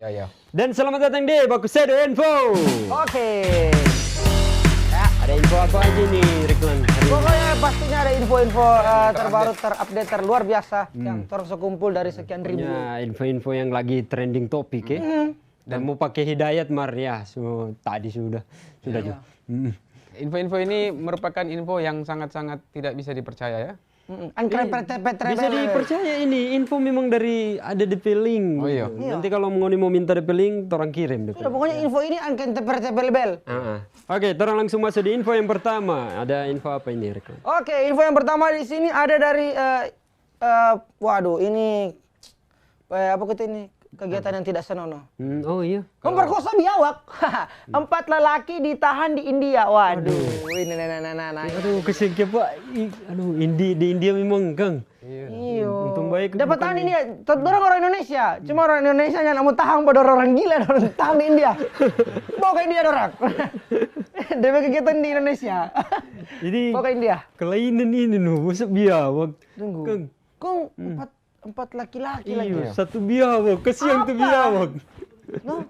Ya, ya. Dan selamat datang di Bakusado Info. Oke. Ya, ada info apa aja nih, Riklan? Pokoknya pastinya ada info-info terbaru, terupdate, terluar biasa yang terus kumpul dari sekian ribu. Ya, info-info yang lagi trending topik ya. Dan mau pakai hidayat Mar ya, tadi sudah Jo. Info-info ini merupakan info yang sangat-sangat tidak bisa dipercaya ya. Bisa dipercaya ini info memang dari ada DP link. Oh iya. Nanti kalau mau minta DP link, orang kirim DP. Sudah, pokoknya info ini angkat bel. Oke, orang langsung masuk di info yang pertama. Ada info apa ini, Riklan? Oke, info yang pertama di sini ada dari waduh, ini apa gitu ini? Kegiatan yang tidak senonoh. Oh iya. Memperkosa biawak. 4 lelaki ditahan di India. Waduh, ini nah. Aduh, kesian Pak. Aduh, di India memang Kang. Iya. Untung baik. Dapat tahan ini ya, orang Indonesia. Cuma orang Indonesia yang mau tahan pada orang gila, orang tahan di India. Bawa ke India orang. Dia kegiatan di Indonesia. Jadi Bawa ke India. kelainan ini loh, masa biawak. Tunggu. Kong empat laki-laki lagi. Iya, satu biawak, kesian tuh biawak. No.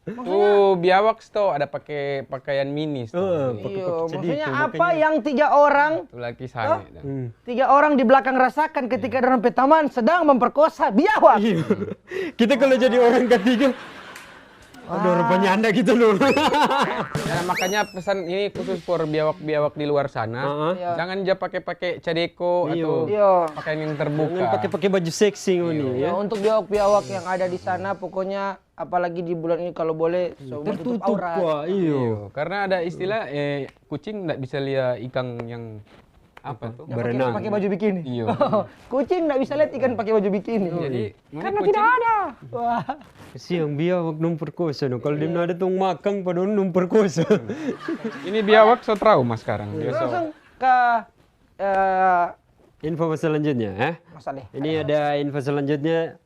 Tuh biawak tuh ada pakai pakaian mini. Iya, maksudnya apa yang 3 orang Tuh laki sana. 3 orang di belakang rasakan ketika dalam taman sedang memperkosa biawak. Iya. Kita kalau jadi orang ketiga, aduh rupanya Anda gitu loh. Nah, makanya pesan ini khusus for biawak-biawak di luar sana. Jangan aja pakai cadeko atau Iya. pakaian yang Jangan terbuka. pakai baju seksi ini Ya, ya. untuk biawak-biawak yang ada di sana pokoknya apalagi di bulan ini kalau boleh semua tutup Tertutup aurat. Pak, iya. Karena ada istilah kucing nggak bisa lihat ikan yang apa tuh? Berenang. Pakai baju bikini. Iya. Kucing nggak bisa lihat ikan pakai baju bikini. Jadi Karena tidak ada. Wah. Kesian biawak perkosa no. Kalau dia ada tuh makan pada perkosa. ini biawak so trauma sekarang. Dia so- Langsung ke Info selanjutnya ya. Mas Ale. Ini ada info selanjutnya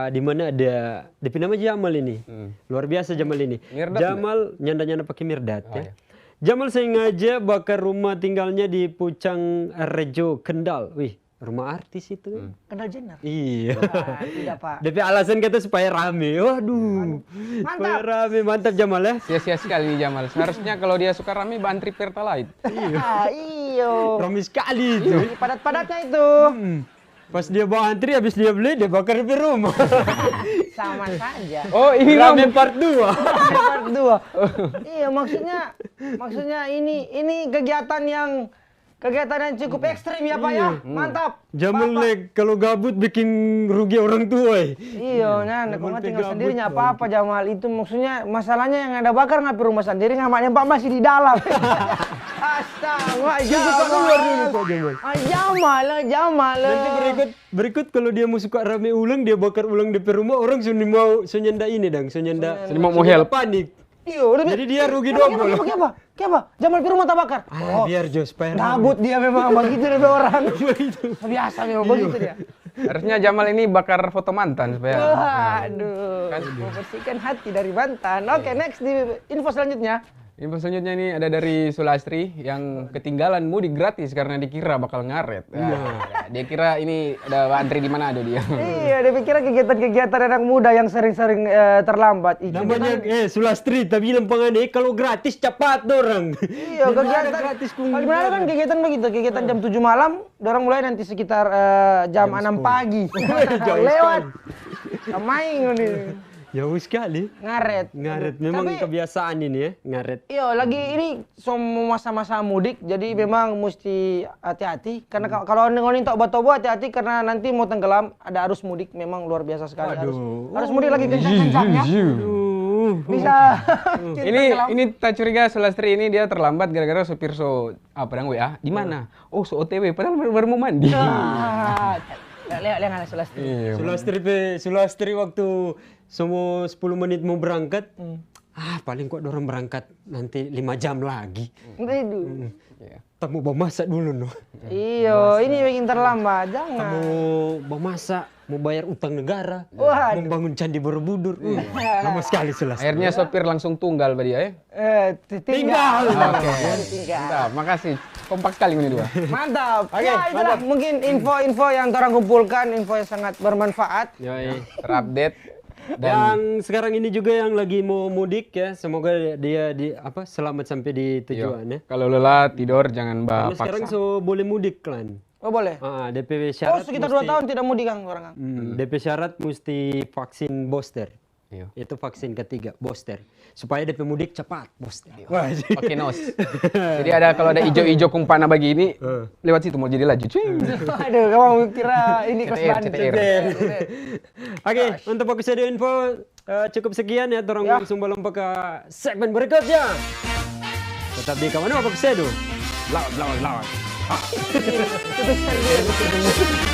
di mana ada DP nama Jamal ini. Luar biasa Jamal ini. Mirdad Jamal nyanda-nyanda pakai mirdad ya. Jamal sengaja bakar rumah tinggalnya di Pucang Rejo Kendal. Wih, rumah artis itu. Kendall Jenner. Iya. Tidak, Pak. DP alasan kata supaya rame. Waduh. Supaya rame, mantap Jamal ya. sia-sia sekali nih Jamal. Seharusnya kalau dia suka rame bantri Pertalite. Iyo. Rame sekali itu. Padat-padatnya itu. Pas dia bawa antri, habis dia beli, dia bakar di rumah. Sama saja. Oh, ini Rame part 2. Part 2. Iya, maksudnya ini kegiatan yang cukup ekstrim ya Pak ya. Mantap. Jamal Lek, kalau gabut bikin rugi orang tua. Iya, nah, kalau nggak tinggal gabut, sendiri nggak apa-apa Jamal. Itu maksudnya masalahnya yang ada bakar ngapi rumah sendiri ngamaknya Pak masih di dalam. Astaga, Jamal. Nanti berikut kalau dia mau suka rame ulang, dia bakar ulang di rumah, orang sudah mau senyenda ini dang, senyenda mau help. panik. Iya, udah. Jadi dia rugi double. Kayak apa? Jamal di rumah tak bakar. Biar Jos supaya rame. Gabut dia memang begitu dari orang. Biasa memang begitu dia. Harusnya Jamal ini bakar foto mantan supaya. Waduh, membersihkan hati dari mantan. Oke, next di info selanjutnya. Info selanjutnya ini ada dari Sulastri yang ketinggalan mudik gratis karena dikira bakal ngaret. Dia kira ini ada antri di mana ada dia. Iya, dia pikir kegiatan-kegiatan anak muda yang sering-sering terlambat. Namanya Sulastri, tapi nampangannya kalau gratis cepat dorang. Iya, kegiatan gratis Kalau di mana kan kegiatan begitu, kegiatan jam 7 malam, dorang mulai nanti sekitar jam 6 pagi. Lewat. Main ini. Jauh sekali. Ngaret. Memang Tapi- kebiasaan ini ya, ngaret. Iya, lagi ini semua masa-masa mudik, jadi memang mesti hati-hati. Karena kalau ngomongin tobo-tobo hati-hati karena nanti mau tenggelam, ada arus mudik memang luar biasa sekali. Arus mudik lagi kencang-kencangnya. Bisa. Ini tak curiga Sulastri ini dia terlambat gara-gara supir pedang WA. Di mana? Oh, OTW padahal baru mau mandi. Lihat Sulastri. Sulastri waktu semua 10 menit mau berangkat. Paling kok dorong berangkat nanti 5 jam lagi. Tamu bawa masak dulu no. Iya, ini bikin terlambat. Jangan. Tamu bawa masak, mau bayar utang negara, Waduh. membangun candi Borobudur. Lama sekali Sulastri. Akhirnya sopir langsung tunggal pada dia ya. Tinggal. Oke. Tinggal. Mantap, makasih. Kompak sekali ini dua. Mantap. Ya, itulah mungkin info-info yang orang kumpulkan, info yang sangat bermanfaat. Yoi. Terupdate. Yang sekarang ini juga yang lagi mau mudik ya, semoga dia selamat sampai di tujuan ya. Kalau lelah tidur jangan Karena sekarang boleh mudik kan. Oh boleh. DP Oh syarat sekitar 2 tahun tidak mudik Kang orang Kang. DP syarat mesti vaksin booster. Iya. Itu vaksin ketiga booster supaya DP mudik cepat booster. Pakai nos. Jadi kalau ada ijo-ijo kumpana begini, lewat situ mau jadi laju. Cuing. Aduh, kamu kira ini kos CTR, bantu. CTR. Oke, untuk episode info cukup sekian ya. Dorong langsung lompat ke segmen berikutnya. Tetap di kawan apa episode? Lawan. Itu